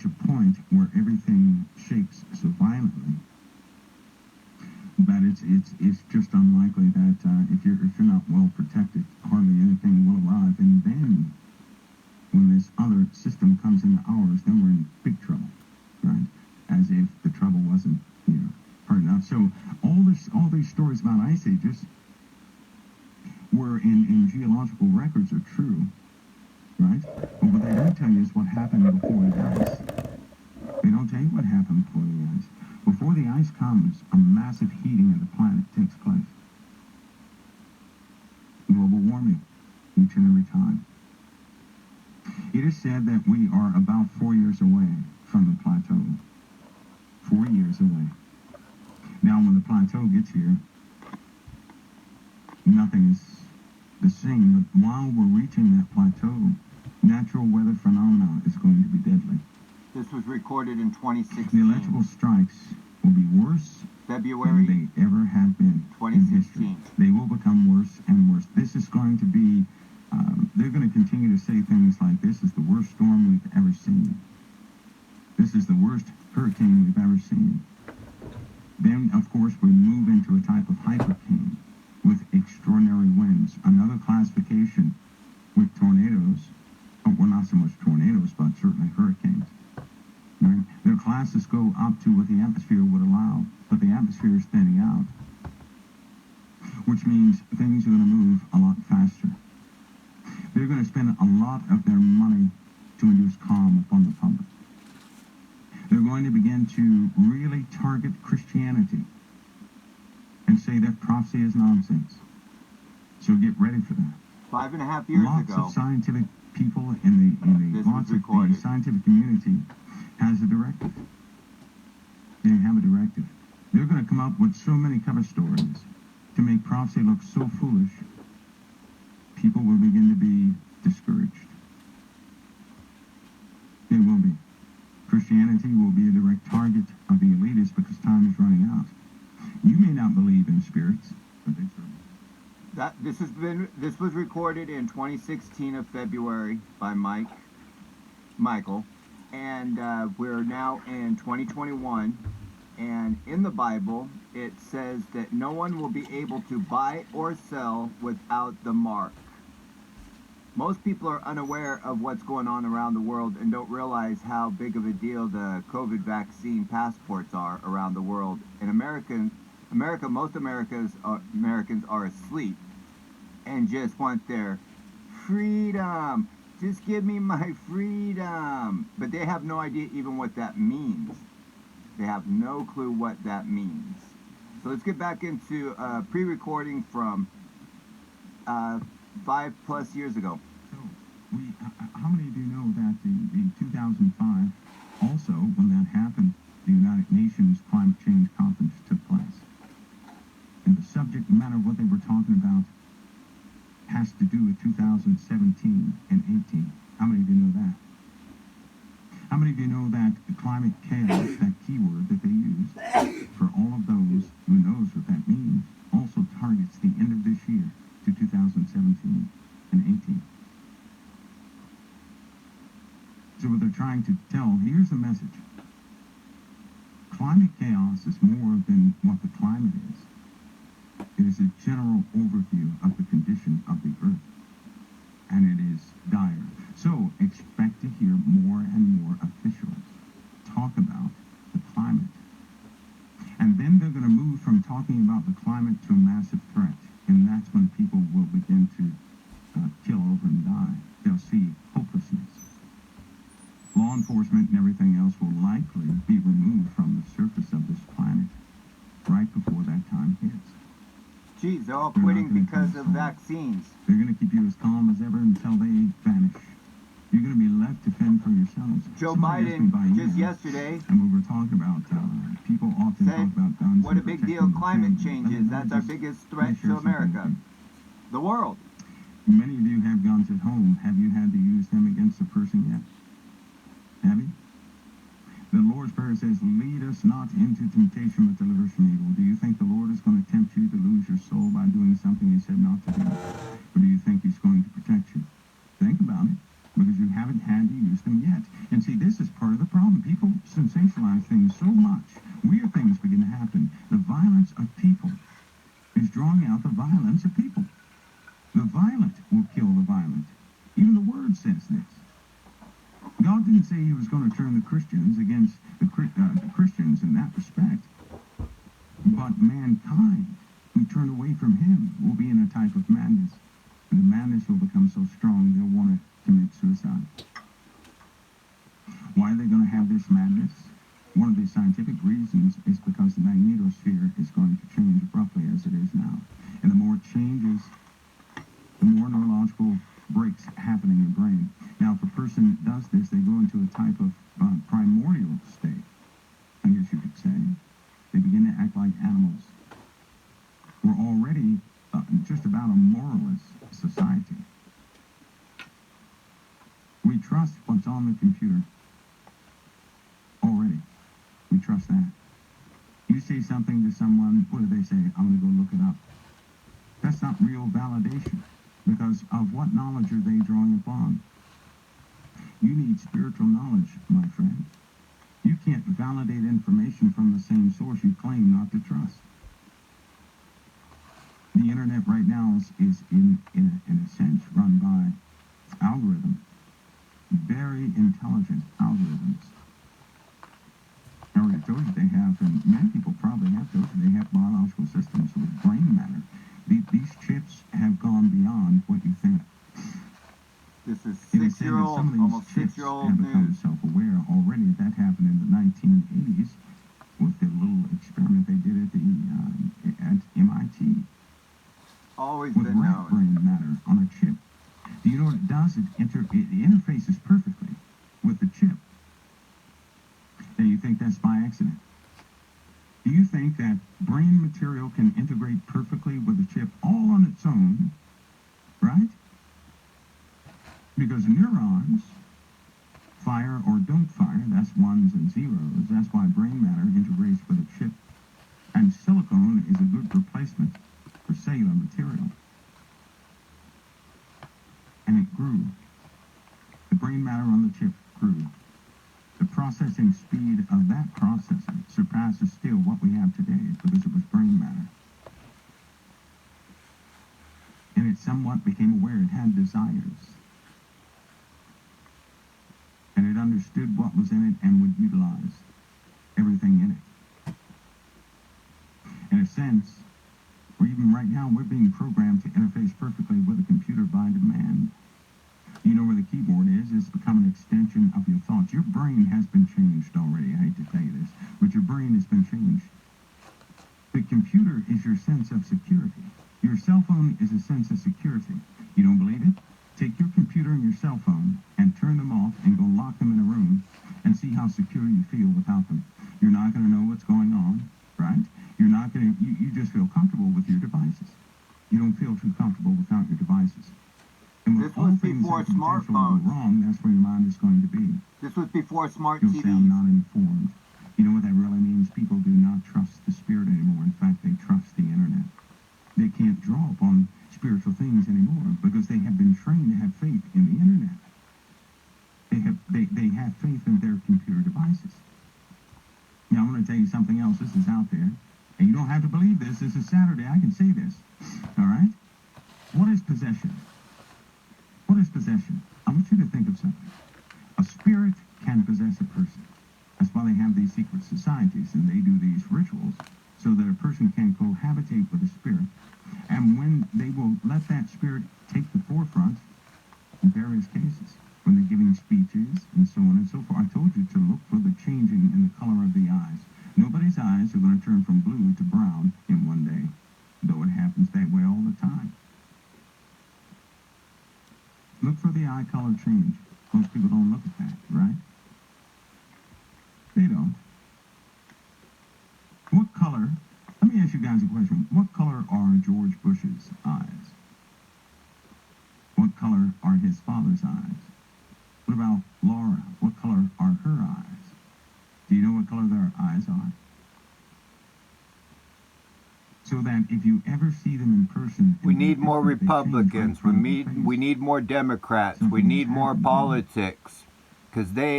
reach a point where everything shakes so violently that it's just unlikely that if you're not well protected, hardly anything will arrive. And then when this other system comes into ours, then we're in big trouble, right? As if the trouble wasn't, hard enough. So all these stories about ice ages were in geological records are true, right? But what they don't tell you is what happened before the ice. They don't tell you what happened before the ice. Before the ice comes, a massive heating of the planet takes place. Global warming, each and every time. It is said that we are about 4 years away from the plateau. 4 years away. Now, when the plateau gets here, nothing is the same. But while we're reaching that plateau, natural weather phenomena is going to be deadly. This was recorded in 2016. The electrical strikes will be worse February than they ever have been 2016. in history. They will become worse and worse. This is going to be, they're going to continue to say things like, this is the worst storm we've ever seen. This is the worst hurricane we've ever seen. Then, of course, we move into a type of hypercane with extraordinary winds. Another classification with tornadoes, well, not so much tornadoes, but certainly hurricanes. Right? Their classes go up to what the atmosphere would allow, but the atmosphere is thinning out, which means things are going to move a lot faster. They're going to spend a lot of their money to induce calm upon the public. They're going to begin to really target Christianity and say that prophecy is nonsense. So get ready for that. 5.5 years Lots ago. of scientific people in the scientific community has a directive. They have a directive. They're going to come up with so many cover stories to make prophecy look so foolish, people will begin to be discouraged. They will be. Christianity will be a direct target of the elitists because time is running out. You may not believe in spirits, but they certainly. This was recorded in 2016 of February by Michael, and we're now in 2021. And in the Bible, it says that no one will be able to buy or sell without the mark. Most people are unaware of what's going on around the world and don't realize how big of a deal the COVID vaccine passports are around the world. In America, most Americans are asleep and just want their freedom. Just give me my freedom. But they have no idea even what that means. They have no clue what that means. So let's get back into pre-recording from 5+ years ago. So, how many of you know that the 2005, also, when that happened, the United Nations Climate Change Conference took place? And the subject matter of what they were talking about has to do with 2017 and 18. How many of you know that? How many of you know that the climate chaos, that keyword that they use for all of those who knows what that means, also targets the end of this year to 2017 and 18? So what they're trying to tell, here's the message. Climate chaos is more than what the climate is. It is a general overview of the condition of the earth. And it is dire. So expect to hear more and more officials talk about the climate. And then they're going to move from talking about the climate to a massive threat. And that's when people will begin to kill over and die. They'll see hopelessness. Law enforcement and everything else will likely be removed from the surface of this planet right before that time hits. Geez, they're all quitting because of vaccines. They're going to keep you as calm as ever until they vanish. You're going to be left to fend for yourselves. Joe Biden, just yesterday, and we were talking about, people often talk about guns. What a big deal climate change is. That's our biggest threat to America. The world. Many of you have guns at home. Have you had to use them against a person yet? Have you? The Lord's Prayer says, lead us not into temptation, but deliver us from evil. Do you think the Lord is going to tempt you to lose your soul by doing something he said not to do? Or do you think he's going to protect you? Think about it, because you haven't had to use them yet. And see, this is part of the problem. People sensationalize things so much. Weird things begin to happen. The violence of people is drawing out the violence of people. The violent will kill the violent. Even the word says this. God didn't say he was going to turn the Christians against the Christians in that respect. But mankind who turn away from him will be in a type of madness. And the madness will become so strong they'll want to commit suicide. Why are they going to have this madness? One of the scientific reasons is because the magnetosphere is going to change abruptly as it is now. And the more it changes, the more neurological breaks happen in your brain. Now, if a person does this, they go into a type of primordial state, I guess you could say. They begin to act like animals. We're already just about a moralist society. We trust what's on the computer. Already. We trust that. You say something to someone, what do they say? I'm going to go look it up. That's not real validation. Because of what knowledge are they drawing upon? You need spiritual knowledge, my friend. You can't validate information from the same source you claim not to trust. The internet right now is in a sense, run by algorithms. Very intelligent algorithms. I already told you they have, and many people probably have told you, they have biological systems with brain matter. These chips have gone beyond what you think. This is It is said that some of these almost chips 6-year-old have become news. self-aware already. That happened in the 1980s with the little experiment they did at MIT Always with been rat known. brain matter on a chip. Do you know what it does? It interfaces perfectly with the chip. Now, you think that's by accident? Do you think that brain material can integrate perfectly with the chip all on its own, right? Because neurons fire or don't fire, that's ones and zeros. That's why brain matter integrates with a chip. And silicone is a good replacement for cellular material. And it grew. The brain matter on the chip grew. The processing speed of that processor surpasses still what we have today because it was brain matter. And it somewhat became aware. It had desires. And it understood what was in it and would utilize everything in it. In a sense, or even right now, we're being programmed to interface perfectly with a computer by demand. You know where the keyboard is? It's become an extension of your thoughts. Your brain has been changed already. I hate to tell you this, but your brain has been changed. The computer is your sense of security. Your cell phone is a sense of security. You don't believe it? Take your computer and your cell phone and turn them off and go lock them in a room and see how secure you feel without them. You're not going to know what's going on, right? You're not going to, you just feel comfortable with your devices. You don't feel too comfortable without your devices. And when This all was things before have potential to go smartphones. wrong, that's where your mind is going to be. This was before smart You'll sound TVs. not informed. You know what that really means? People do not trust the spirit anymore. In fact, they trust the internet. They can't draw upon spiritual things anymore because they have been trained to have faith in the internet. They have faith in their computer devices. Now, I'm going to tell you something else. This is out there. And you don't have to believe this. This is Saturday. I can say this. All right? What is possession? What is possession? I want you to think of something. A spirit can possess a person. That's why they have these secret societies and they do these rituals so that a person can cohabitate with a spirit. And when they will let that spirit take the forefront in various cases, when they're giving speeches and so on and so forth, I told you to look for the changing in the color of the eyes. Nobody's eyes are going to turn from blue to brown in one day, though it happens that way all the time. Look for the eye color change. Most people don't look at that, right? They don't. What color, let me ask you guys a question. What color are George Bush's eyes? What color are his father's eyes? What about Laura? What color are her eyes? Do you know what color their eyes are? So that if you ever see them in person... We need more they change right Republicans. in front of your face. We need more Democrats. We Something need has more happened. politics. Because they